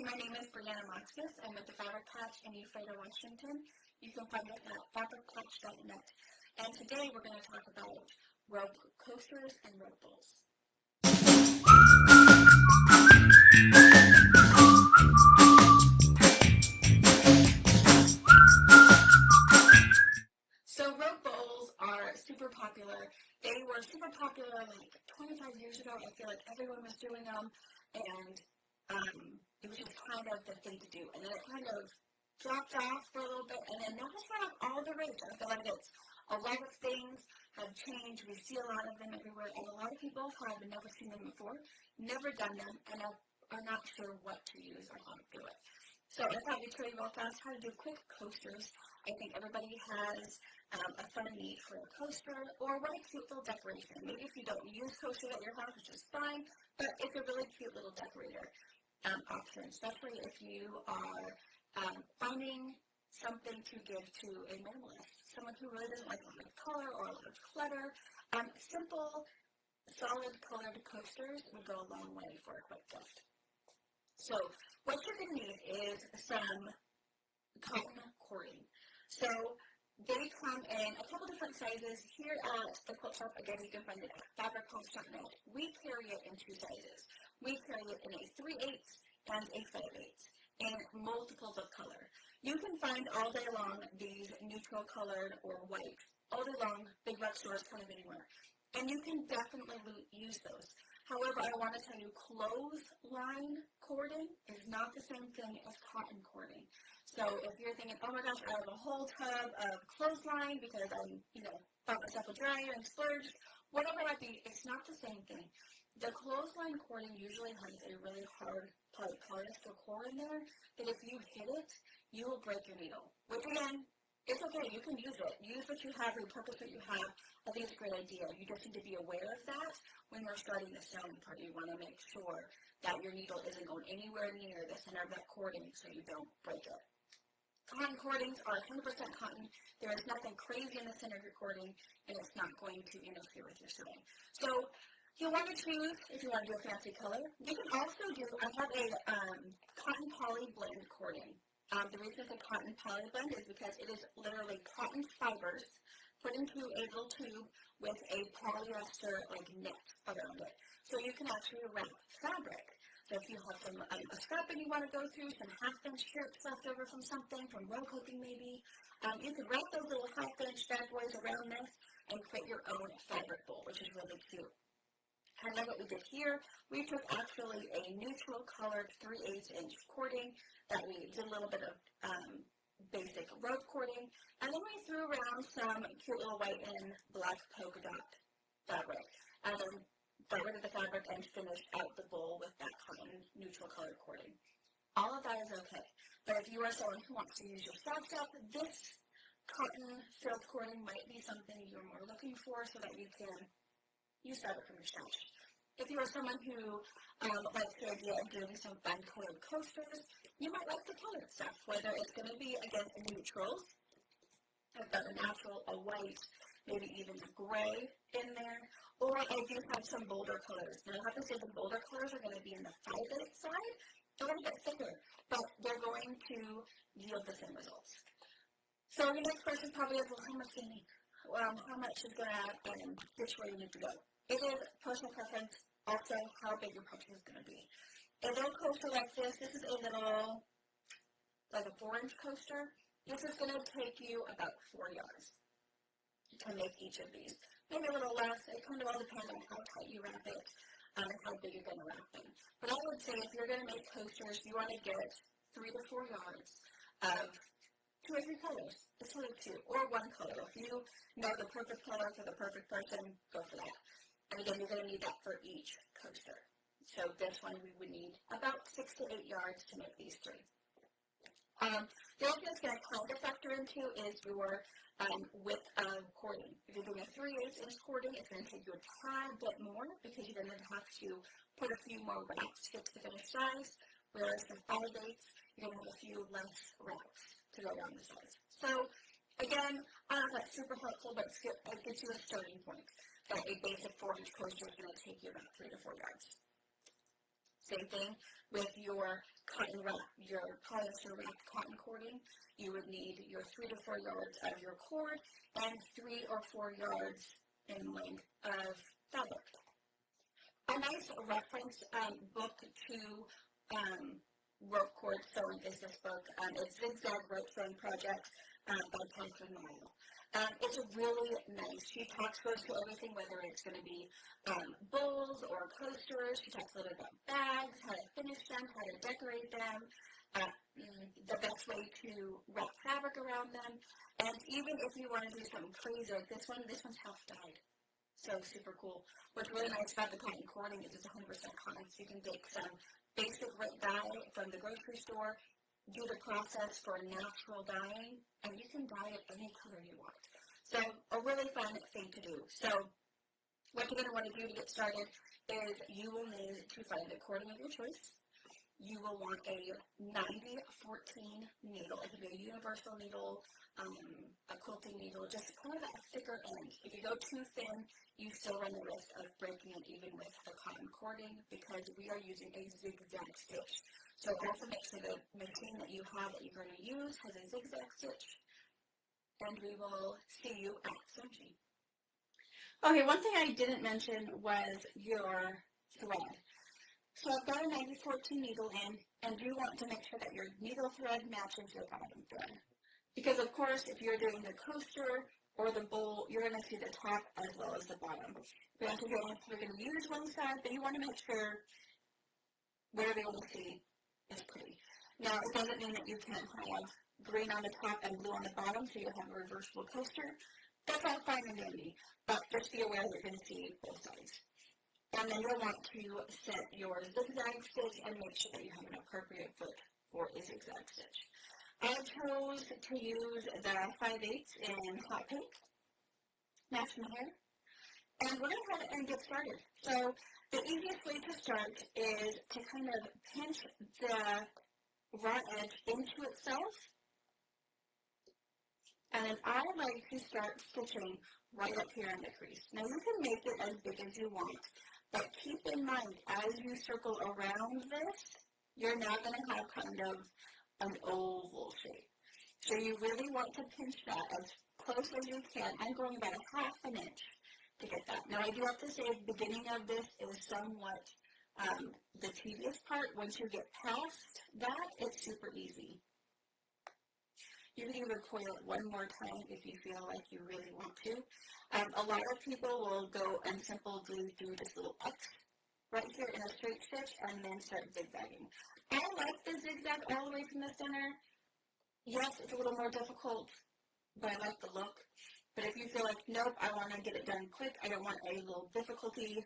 my name is Brianna Moxis. I'm with the Fabric Patch in Ephrata, Washington. You can find us at fabricpatch.net. And today we're going to talk about rope coasters and rope bowls. So rope bowls are super popular. They were super popular like 25 years ago. I feel like everyone was doing them, and it was just kind of the thing to do. And then it kind of dropped off for a little bit, and then now it's kind of all the rage. I feel like it's a lot of things have changed. We see a lot of them everywhere, and a lot of people have never seen them before, never done them, and are not sure what to use or how to do it. So I thought we'd show you real fast how to do quick coasters. I think everybody has a fun need for a coaster or what a cute little decoration. Maybe if you don't use coasters at your house, which is fine, but it's a really cute little decorator option, especially if you are finding something to give to a minimalist, someone who really doesn't like a lot of color or a lot of clutter. Simple, solid colored coasters would go a long way for a quick gift. So what you're going to need is some cotton cording. So they come in a couple different sizes. Here at the quilt shop, again, you can find it at fabricpatch.net. We carry it in two sizes. We carry it in a 3/8 and a 5/8 in multiples of color. You can find all day long these neutral colored or white, all day long, big box stores, kind of anywhere. And you can definitely use those. However, I want to tell you, clothesline cording is not the same thing as cotton cording. So if you're thinking, oh my gosh, I have a whole tub of clothesline because I'm, bought myself a dryer and splurged, whatever it might be, it's not the same thing. The clothesline cording usually has a really hard polyester core in there that if you hit it, you will break your needle. Which again, it's okay, you can use it. Use what you have, repurpose what you have. I think it's a great idea. You just need to be aware of that when you're starting the sewing part. You want to make sure that your needle isn't going anywhere near the center of that cording so you don't break it. Cotton cordings are 100% cotton. There is nothing crazy in the center of your cording, and it's not going to interfere with your sewing. So you want to choose, if you want to do a fancy color. You can also do, I have a cotton poly blend cording. The reason it's a cotton poly blend is because it is literally cotton fibers put into a little tube with a polyester knit around it. So you can actually wrap fabric. So if you have some a scrapping you want to go through, some half-inch strips left over from something, from row cooking maybe, you can wrap those little half-inch bad boys around this and create your own fabric bowl, which is really cute. I love what we did here. We took actually a neutral colored 3/8 cording that we did a little bit of basic rope cording, and then we threw around some cute little white and black polka dot fabric, and then got rid of the fabric and finished out the bowl with that cotton neutral colored cording. All of that is okay, but if you are someone who wants to use your stash up, this cotton filled cording might be something you're more looking for so that you can use fabric from your stash. If you are someone who likes the idea of doing some fun colored coasters, you might like the colored stuff, whether it's going to be, again, neutrals. I've got a natural, a white, maybe even a gray in there, or I do have some bolder colors. Now, I have to say the bolder colors are going to be in the 5/8 side, a little bit thicker, but they're going to yield the same results. So your next question probably is, well, how much do you need? How much is going to which way you need to go? It is personal preference, also how big your project is going to be. A little coaster like this is a little, like a 4-inch coaster. This is going to take you about 4 yards to make each of these. Maybe a little less. It kind of all depends on how tight you wrap it and how big you're going to wrap them. But I would say if you're going to make coasters, you want to get 3 to 4 yards of 2 or 3 colors. It's really 2 or 1 color. If you know the perfect color for the perfect person, go for that. And again, you're going to need that for each coaster. So this one we would need about 6 to 8 yards to make these 3. The other thing that's going to kind of factor into is your width of cording. If you're doing a 3/8 cording, it's going to take you a tad bit more because you're going to have to put a few more wraps to get to the finished size. Whereas the 5/8, you're going to have a few less wraps to go around the size. So again, I don't know if that's super helpful, but it gives you a starting point that a basic 4-inch coaster is going to take you about 3 to 4 yards. Same thing with your cotton wrap, your polyester wrapped cotton cording. You would need your 3 to 4 yards of your cord and 3 or 4 yards in length of fabric. A nice reference book to rope cord sewing is this book. It's Zigzag Rope Sewing Projects by Catherine Mile. It's really nice. She talks through everything, whether it's going to be bowls or coasters. She talks a little bit about bags, how to finish them, how to decorate them, the best way to wrap fabric around them, and even if you want to do something crazy like this one's half dyed. So super cool. What's really nice about the cotton cording is it's 100% cotton, so you can take some basic dye from the grocery store, do the process for natural dyeing, and you can dye it any color you want. So a really fun thing to do. So what you're going to want to do to get started is you will need to find the cording of your choice. You will want a 90-14 needle. It could be a universal needle, a quilting needle, just kind of that thicker end. If you go too thin, you still run the risk of breaking it even with the cotton cording because we are using a zigzag stitch. So also make sure the machine that you have that you're going to use has a zigzag stitch, and we will see you at sewing. Okay, one thing I didn't mention was your thread. So I've got a 90-14 needle in, and you want to make sure that your needle thread matches your bottom thread. Because, of course, if you're doing the coaster or the bowl, you're going to see the top as well as the bottom. You're going to use one side, but you want to make sure whatever you want to see is pretty. Now, it doesn't mean that you can't have green on the top and blue on the bottom, so you'll have a reversible coaster. That's all fine and dandy, but just be aware that you're going to see both sides. And then you'll want to set your zigzag stitch and make sure that you have an appropriate foot for a zigzag stitch. I chose to use the 5/8 in hot pink, match my hair, and we're going to go ahead and get started. So the easiest way to start is to kind of pinch the raw edge into itself, and then I like to start stitching right up here in the crease. Now you can make it as big as you want, but keep in mind as you circle around this, you're now going to have kind of an oval shape. So you really want to pinch that as close as you can. I'm going about a half an inch to get that. Now I do have to say the beginning of this is somewhat the tedious part. Once you get past that, it's super easy. You can even coil it one more time if you feel like you really want to. A lot of people will go and simply do this little X right here in a straight stitch and then start zigzagging. I like the zigzag all the way from the center. Yes, it's a little more difficult, but I like the look. But if you feel like, nope, I want to get it done quick, I don't want a little difficulty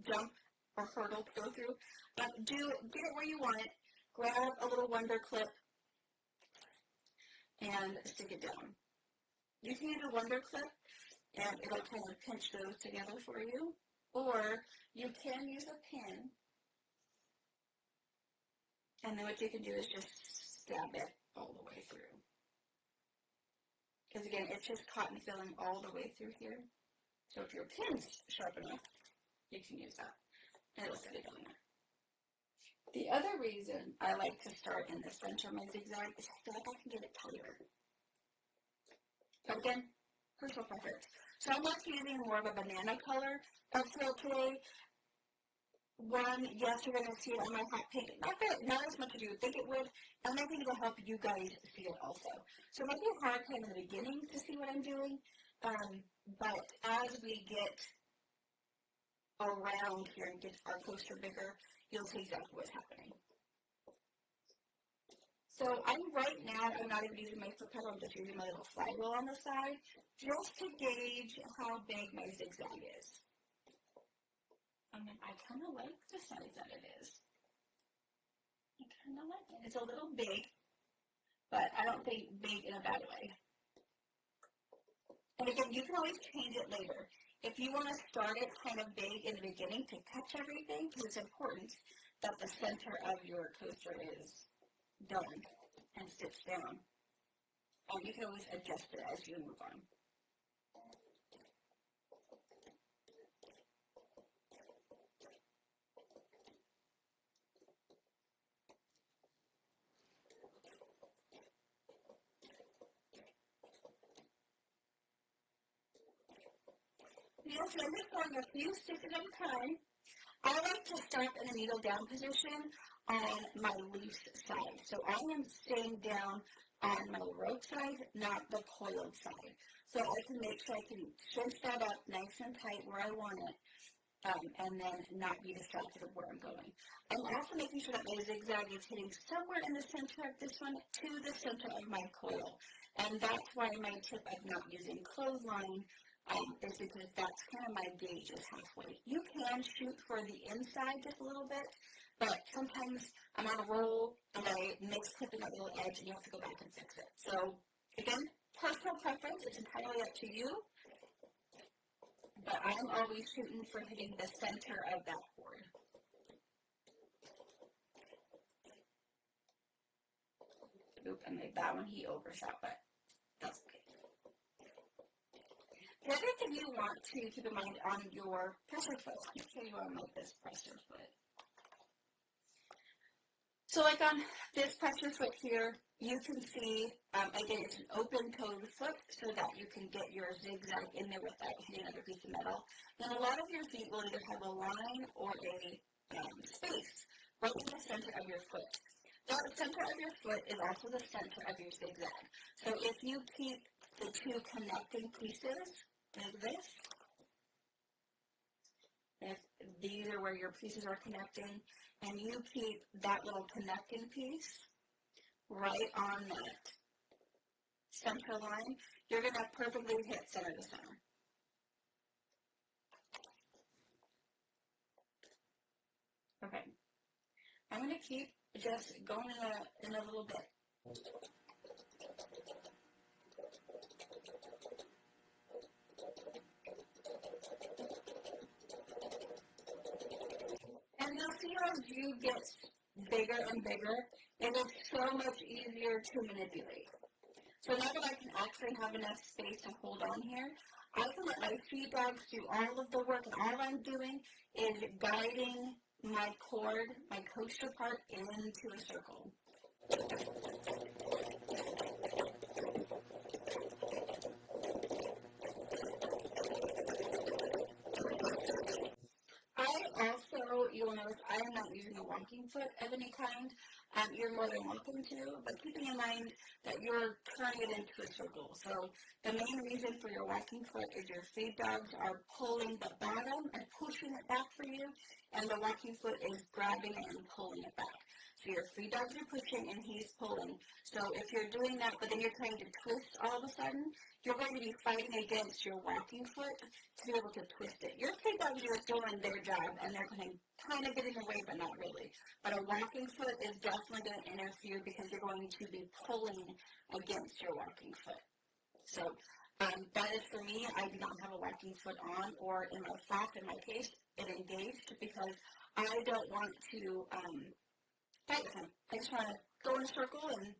jump or hurdle to go through, get it where you want it. Grab a little wonder clip and stick it down. You can use a wonder clip and it'll kind of pinch those together for you, or you can use a pin, and then what you can do is just stab it all the way through. Because again, it's just cotton filling all the way through here. So if your pin's sharp enough, you can use that, and it'll set it on there. The other reason I like to start in the center of my zigzag is I feel like I can get it tighter. But again, personal preference. So I'm actually using more of a banana color of thread today. One, yes, you're going to see it on my hot pink. Not as much as you would think it would, and I think it'll help you guys see it also. So it might be hard kind of in the beginning to see what I'm doing, but as we get around here and get our coaster bigger, you'll see exactly what's happening. So I'm not even using my foot pedal, I'm just using my little flywheel on the side, just to gauge how big my zigzag is. And then I kind of like the size that it is. I kind of like it. It's a little big, but I don't think big in a bad way. And again, you can always change it later. If you want to start it kind of big in the beginning to catch everything, because it's important that the center of your coaster is done and stitched down. You can always adjust it as you move on. so I'm just going a few stitches at a time. I like to start in the needle down position on my loose side. So I am staying down on my rope side, not the coiled side. So I can make sure I can cinch that up nice and tight where I want it, and then not be distracted of where I'm going. I'm also making sure that my zigzag is hitting somewhere in the center of this one to the center of my coil. And that's why my tip of not using clothesline is because that's kind of my gauge is halfway. You can shoot for the inside just a little bit, but sometimes I'm on a roll and I miss clipping that little edge and you have to go back and fix it. So again, personal preference is entirely up to you, but I'm always shooting for hitting the center of that cord. Oop, I made that one he overshot, but that's okay. The other thing you want to keep in mind on your pressure foot, make sure you want to make this pressure foot. So like on this pressure foot here, you can see, again, it's an open-toed foot so that you can get your zigzag in there without hitting another piece of metal. And a lot of your feet will either have a line or a space right in the center of your foot. The center of your foot is also the center of your zigzag. So if you keep the two connecting pieces like this, if these are where your pieces are connecting, and you keep that little connecting piece right on that center line, you're going to perfectly hit center to center. Okay. I'm going to keep just going in a little bit. And you'll see as you get bigger and bigger, it is so much easier to manipulate. So now that I can actually have enough space to hold on here, I can let my feed dogs do all of the work, and all I'm doing is guiding my cord, my coaster part, into a circle. You'll notice I am not using a walking foot of any kind. You're more than welcome to, but keeping in mind that you're turning it into a circle. So the main reason for your walking foot is your feed dogs are pulling the bottom and pushing it back for you, and the walking foot is grabbing it and pulling it back. So your feed dogs are pushing and he's pulling. So if you're doing that, but then you're trying to twist all of a sudden, you're going to be fighting against your walking foot to be able to twist it. Your feed dogs are doing their job, and they're going to kind of get in the way, but not really. But a walking foot is definitely going to interfere because you're going to be pulling against your walking foot. So that is for me. I do not have a walking foot on, or in my flap, in my case, it engaged because I don't want to fight with him. I just want to go in a circle and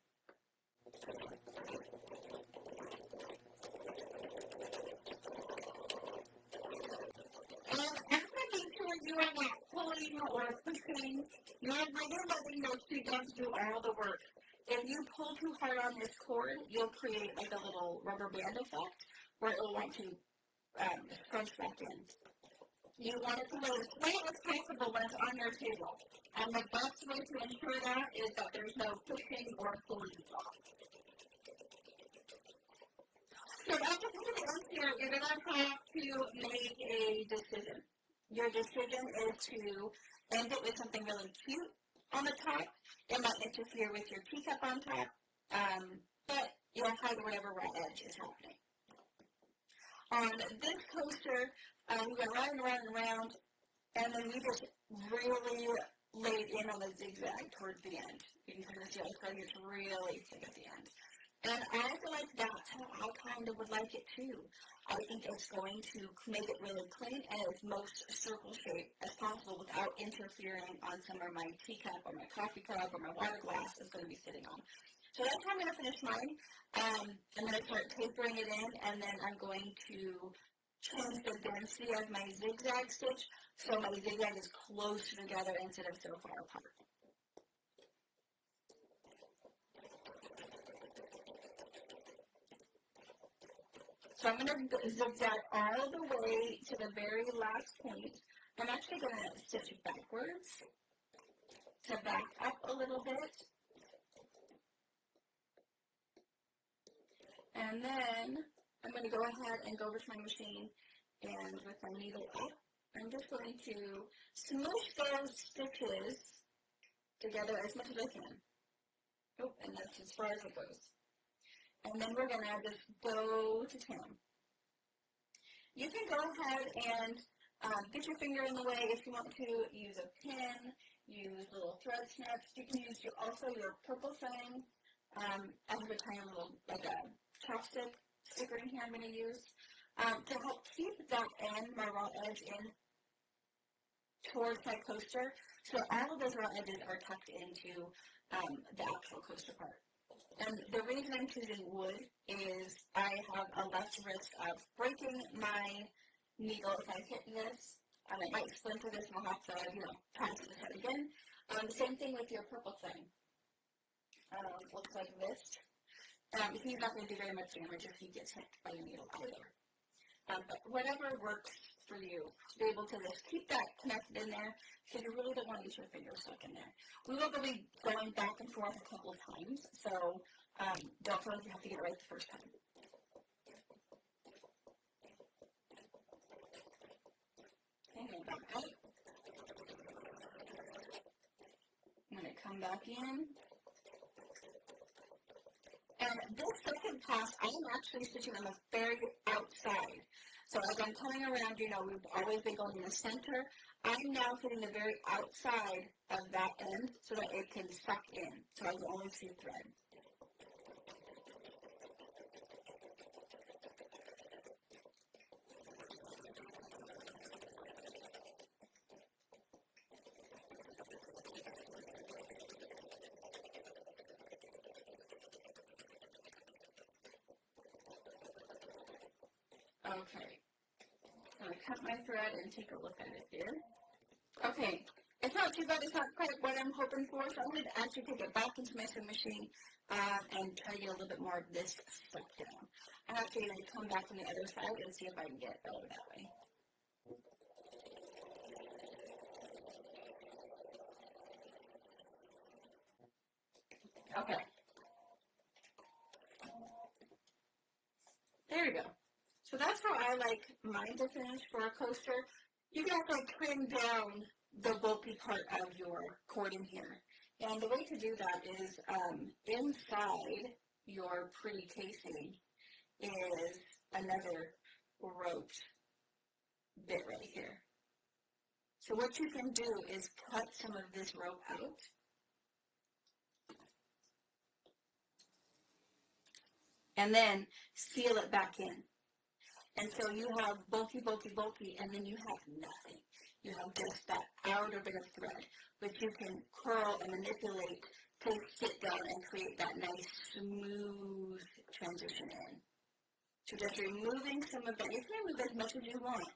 after making sure you are not pulling or pushing, you're letting those feed dogs do all the work. If you pull too hard on this cord, you'll create like a little rubber band effect where it will want to scrunch back in. You want it to lay as flat as possible when it's on your table. And the best way to ensure that is that there's no pushing or pulling involved. So after putting it in here, you're going to have to make a decision. Your decision is to end it with something really cute on the top. It might interfere with your teacup on top, but you'll hide whatever raw edge is happening. On this coaster, we went round and round and round, and then we just really laid in on the zigzag towards the end. You can kind of see how it's gets really thick at the end. And I feel like that's how I kind of would like it too. I think it's going to make it really clean and as most circle shape as possible without interfering on some of my teacup or my coffee cup or my water glass is going to be sitting on. So that's how I'm going to finish mine. I'm going to start tapering it in, and then I'm going to change the density of my zigzag stitch so my zigzag is closer together instead of so far apart. So I'm going to zigzag all the way to the very last point. I'm actually going to stitch backwards to back up a little bit. And then I'm going to go ahead and go over to my machine, and with my needle up, I'm just going to smoosh those stitches together as much as I can. Oh, and that's as far as it goes. And then we're going to just go to 10. You can go ahead and get your finger in the way if you want to. Use a pin, use little thread snips. You can use also your purple thing. I have a tiny little, like a chopstick sticker in here I'm going to use to help keep that end, my raw edge, in towards my coaster. So all of those raw edges are tucked into the actual coaster part. And the reason I'm choosing wood is I have a less risk of breaking my needle if I hit this. It might splinter this and I'll have to, practice this out again. The same thing with your purple thing. Looks like this. He's not going to do very much damage if he gets hit by a needle either. But whatever works for you, to be able to just keep that connected in there, because you really don't want to get your finger stuck in there. We will be going back and forth a couple of times, so don't feel like you have to get it right the first time. Okay, I'm going to back out. I'm going to come back in. And this second pass, I am actually stitching on the very outside. So as I'm coming around, we've always been going in the center. I'm now hitting the very outside of that end so that it can suck in. So I can only see thread. Okay, I'm going to cut my thread and take a look at it here. Okay, it's not too bad, it's not quite what I'm hoping for, so I'm going to actually take it back into my sewing machine and try to get a little bit more of this stuck down. I'm actually going to come back on the other side and see if I can get it better that way. Okay. There we go. So that's how I like mine to finish for a coaster. You can also trim down the bulky part of your cording here. And the way to do that is inside your pretty casing is another rope bit right here. So what you can do is cut some of this rope out. And then seal it back in. And so you have bulky, and then you have nothing. You have just that outer bit of thread, which you can curl and manipulate to sit down and create that nice, smooth transition in. So just removing some of that. You can remove as much as you want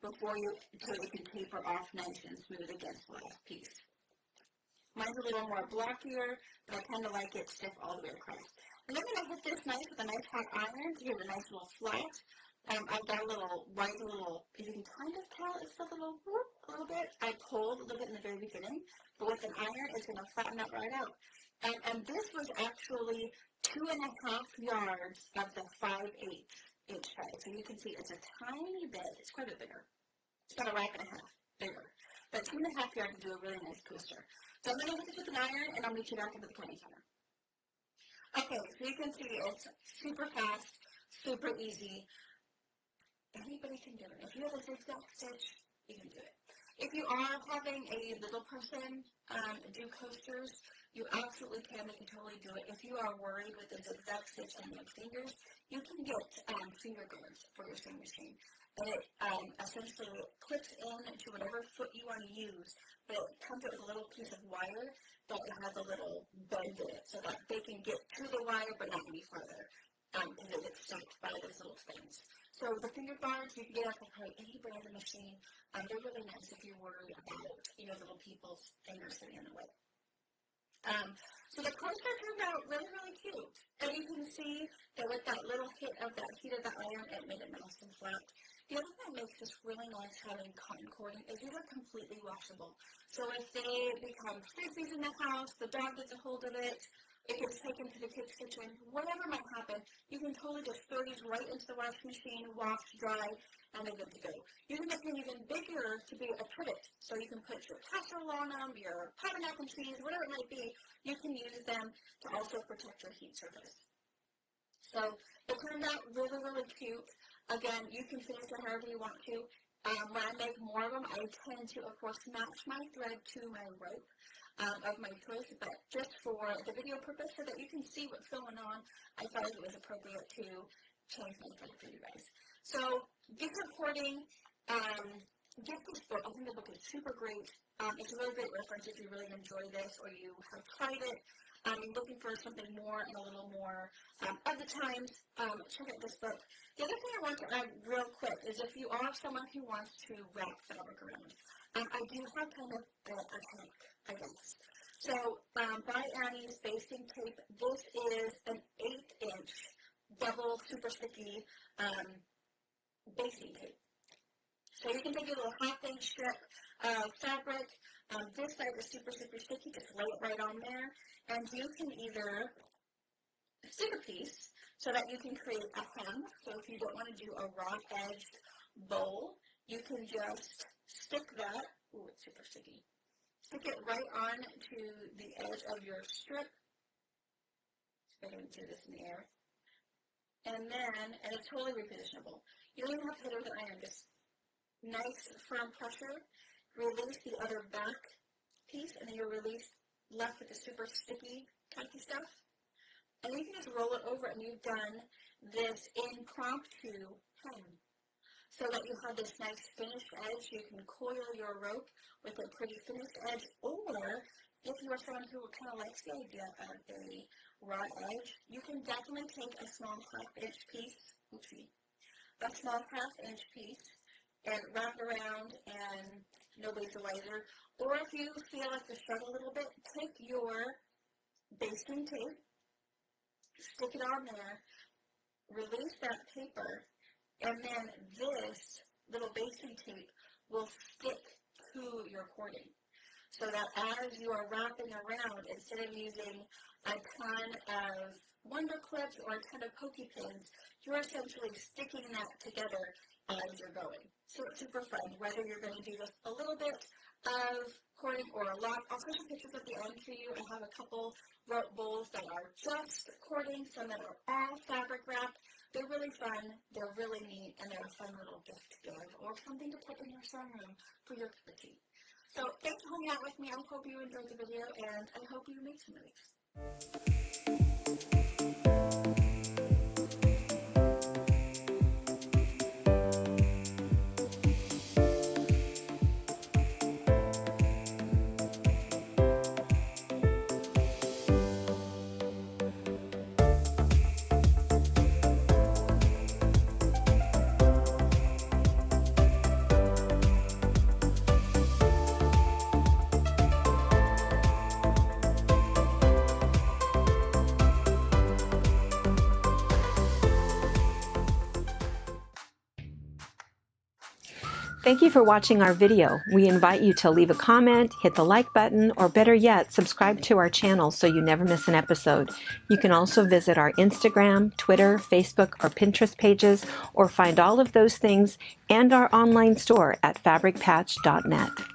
so it can taper off nice and smooth against the last piece. Mine's a little more blockier, but I kind of like it stiff all the way across. And I'm going to hit this nice with a nice hot iron to give it a nice little flat. I've got a little, if you can kind of tell, it's a little bit. I pulled a little bit in the very beginning, but with an iron, it's going to flatten that right out. And this was actually 2.5 yards of the 5/8 inch size. So you can see it's a tiny bit, it's quite a bit bigger. It's about a rack and a half bigger. But 2.5 yards to do a really nice coaster. So I'm going to hit this with an iron, and I'll meet you back at the counting counter. Okay, so you can see it's super fast, super easy. Anybody can do it. If you have a zigzag stitch, you can do it. If you are having a little person do coasters, you absolutely can. They can totally do it. If you are worried with the zigzag stitch on your fingers, you can get finger guards for your sewing machine. And it essentially clips in to whatever foot you want to use, but it comes with a little piece of wire that has a little bend in it so that they can get to the wire but not any farther because it gets stuck by this little fence. So the finger guards, you can get off of probably any brand of machine. They're really nice if you're worried about, little people's fingers getting in the way. So the coaster turned out really, really cute. And you can see that with that little hit of that heat of the iron, it made it nice and flat. The other thing that makes this really nice having cotton cording is these are completely washable. So if they become frizzies in the house, the dog gets a hold of it, it gets taken to the kids' kitchen, whatever might happen, you can totally just throw these right into the washing machine, wash, dry, and they're good to go. You can make them even bigger to be a trivet. So you can put your casserole on them, your pot of mac and cheese, whatever it might be. You can use them to also protect your heat surface. So it turned out really, really cute. Again, you can finish it however you want to. When I make more of them, I tend to, of course, match my thread to my rope of my choice, but just for the video purpose so that you can see what's going on, I thought it was appropriate to change my thread for you guys. So get supporting, get this book. I think the book is super great. It's a really great reference if you really enjoy this or you have tried it. You're looking for something more and a little more of the times, check out this book. The other thing I want to add real quick is if you are someone who wants to wrap fabric around, I do have kind of a hack, I guess. So by Annie's basting tape, this is an 8-inch double super sticky basting tape. So you can take a little 1/2-inch strip of fabric. This side is super, super sticky. Just lay it right on there. And you can either stick a piece so that you can create a hem. So if you don't want to do a raw-edged bowl, you can just stick that. Ooh, it's super sticky. Stick it right on to the edge of your strip. I'm going to do this in the air. And it's totally repositionable. You don't even have to hit it with an iron. Just nice firm pressure. Release the other back piece, and then you're left with the super sticky, tacky stuff. And you can just roll it over, and you've done this impromptu hem. So that you have this nice finished edge. You can coil your rope with a pretty finished edge, or if you are someone who kind of likes the idea of a raw edge, you can definitely take a small 1/2-inch piece, a small 1/2-inch piece, and wrap it around, and nobody's the wiser. Or if you feel like you struggle a little bit, take your basting tape, stick it on there, release that paper, and then this little basting tape will stick to your cording. So that as you are wrapping around, instead of using a ton of wonder clips or a ton of pokey pins, you're essentially sticking that together as you're going. So it's super fun, whether you're going to do just a little bit of cording or a lot. I'll show some pictures at the end for you. I have a couple rope bowls that are just cording, some that are all fabric wrapped. They're really fun, they're really neat, and they're a fun little gift to give or something to put in your sunroom for your cup of tea. So thanks for hanging out with me. I hope you enjoyed the video, and I hope you make some of these. Thank you for watching our video. We invite you to leave a comment, hit the like button, or better yet, subscribe to our channel so you never miss an episode. You can also visit our Instagram, Twitter, Facebook, or Pinterest pages, or find all of those things and our online store at fabricpatch.net.